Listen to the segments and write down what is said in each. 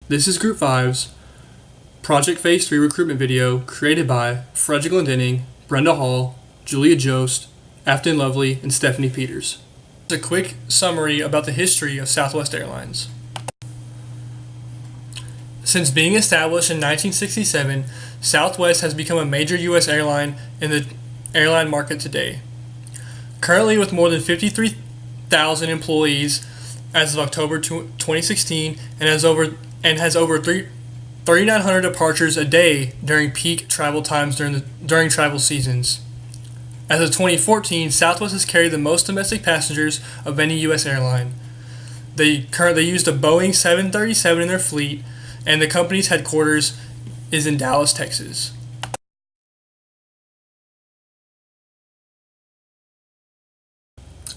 This is Group 5's Project Phase 3 recruitment video created by Frederick Glendenning, Brenda Hall, Julia Jost, Afton Lovely, and Stephanie Peters. A quick summary about the history of Southwest Airlines. Since being established in 1967, Southwest has become a major U.S. airline in the airline market today. Currently with more than 53,000 employees as of October 2016 and has over 3,900 departures a day during peak travel times during travel seasons. As of 2014, Southwest has carried the most domestic passengers of any U.S. airline. They currently use a Boeing 737 in their fleet, and the company's headquarters is in Dallas, Texas.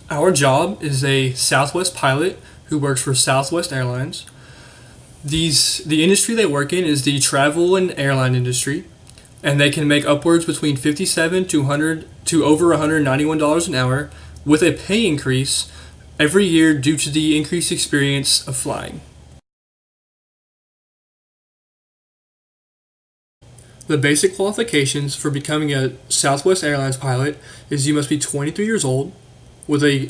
Our job is a Southwest pilot who works for Southwest Airlines. The industry they work in is the travel and airline industry, and they can make upwards between $57 to over $191 an hour with a pay increase every year due to the increased experience of flying. The basic qualifications for becoming a Southwest Airlines pilot is you must be 23 years old with a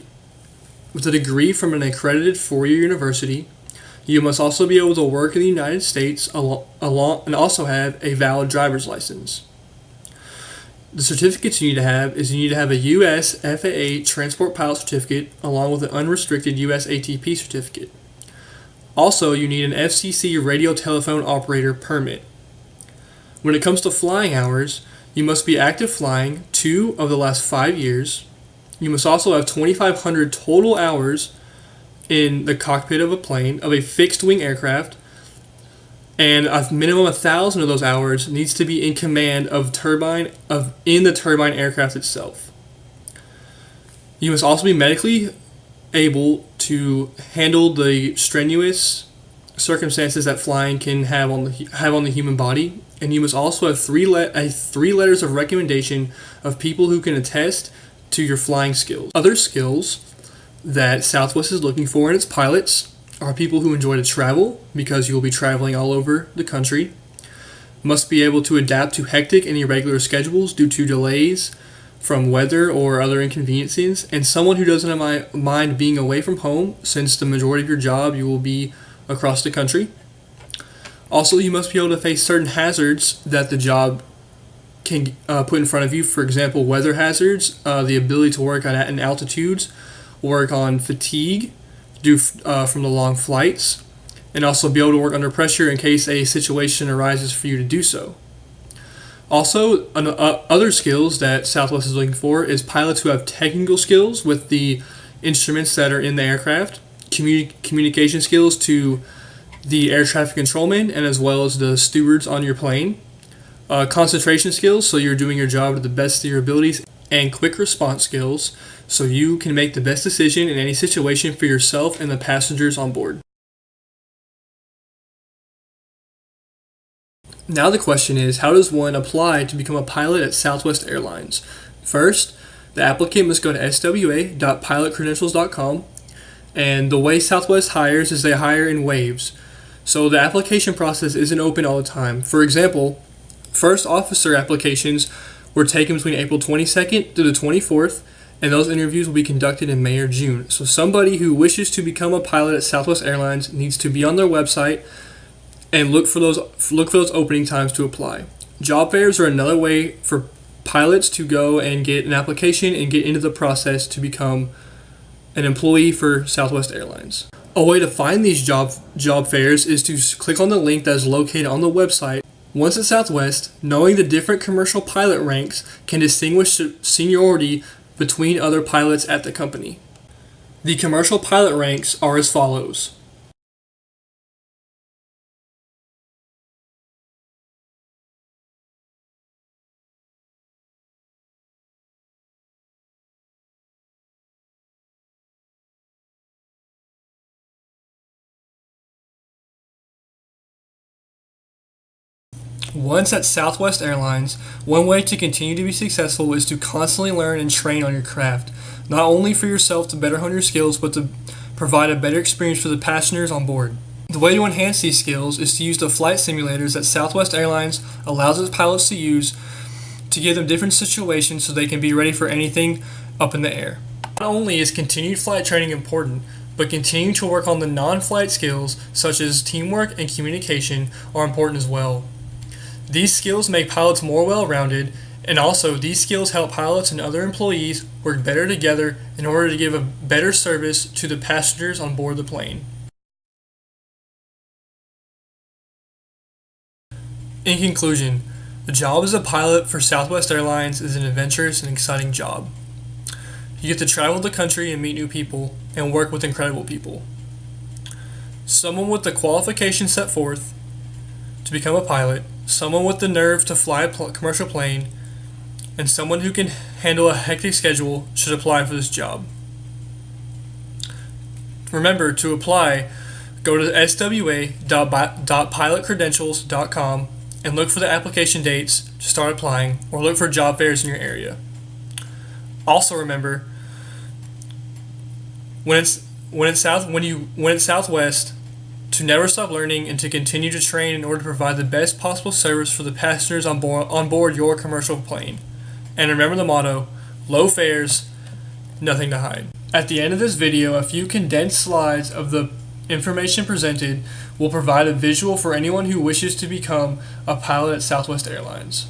degree from an accredited four-year university. You must also be able to work in the United States and also have a valid driver's license. The certificates you need to have is you need to have a U.S. FAA Transport Pilot Certificate along with an unrestricted U.S. ATP certificate. Also, you need an FCC Radio Telephone Operator permit. When it comes to flying hours, you must be active flying 2 of the last 5 years. You must also have 2,500 total hours in the cockpit of a plane, of a fixed-wing aircraft, and a minimum 1,000 of those hours needs to be in command in the turbine aircraft itself. You must also be medically able to handle the strenuous circumstances that flying can have on the human body, and you must also have three letters of recommendation of people who can attest to your flying skills. Other skills that Southwest is looking for in its pilots are people who enjoy to travel, because you will be traveling all over the country, must be able to adapt to hectic and irregular schedules due to delays from weather or other inconveniences, and someone who doesn't mind being away from home, since the majority of your job you will be across the country. Also, you must be able to face certain hazards that the job can put in front of you. For example, weather hazards, the ability to work in altitudes, work on fatigue due from the long flights, and also be able to work under pressure in case a situation arises for you to do so. Also, other skills that Southwest is looking for is pilots who have technical skills with the instruments that are in the aircraft, communication skills to the air traffic controlman and as well as the stewards on your plane, concentration skills so you're doing your job to the best of your abilities, and quick response skills so you can make the best decision in any situation for yourself and the passengers on board. Now the question is, how does one apply to become a pilot at Southwest Airlines? First, the applicant must go to swa.pilotcredentials.com, and the way Southwest hires is they hire in waves. So the application process isn't open all the time. For example, first officer applications were taken between April 22nd to the 24th, and those interviews will be conducted in May or June. So somebody who wishes to become a pilot at Southwest Airlines needs to be on their website and look for those opening times to apply. Job fairs are another way for pilots to go and get an application and get into the process to become an employee for Southwest Airlines. A way to find these job fairs is to click on the link that is located on the website. Once at Southwest, knowing the different commercial pilot ranks can distinguish seniority between other pilots at the company. The commercial pilot ranks are as follows. Once at Southwest Airlines, one way to continue to be successful is to constantly learn and train on your craft, not only for yourself to better hone your skills, but to provide a better experience for the passengers on board. The way to enhance these skills is to use the flight simulators that Southwest Airlines allows its pilots to use to give them different situations so they can be ready for anything up in the air. Not only is continued flight training important, but continuing to work on the non-flight skills such as teamwork and communication are important as well. These skills make pilots more well-rounded, and also these skills help pilots and other employees work better together in order to give a better service to the passengers on board the plane. In conclusion, the job as a pilot for Southwest Airlines is an adventurous and exciting job. You get to travel the country and meet new people and work with incredible people. Someone with the qualifications set forth to become a pilot, someone with the nerve to fly a commercial plane, and someone who can handle a hectic schedule should apply for this job. Remember, to apply, go to swa.pilotcredentials.com and look for the application dates to start applying, or look for job fairs in your area. Also remember, when it's Southwest, to never stop learning and to continue to train in order to provide the best possible service for the passengers on board your commercial plane. And remember the motto: low fares, nothing to hide. At the end of this video, a few condensed slides of the information presented will provide a visual for anyone who wishes to become a pilot at Southwest Airlines.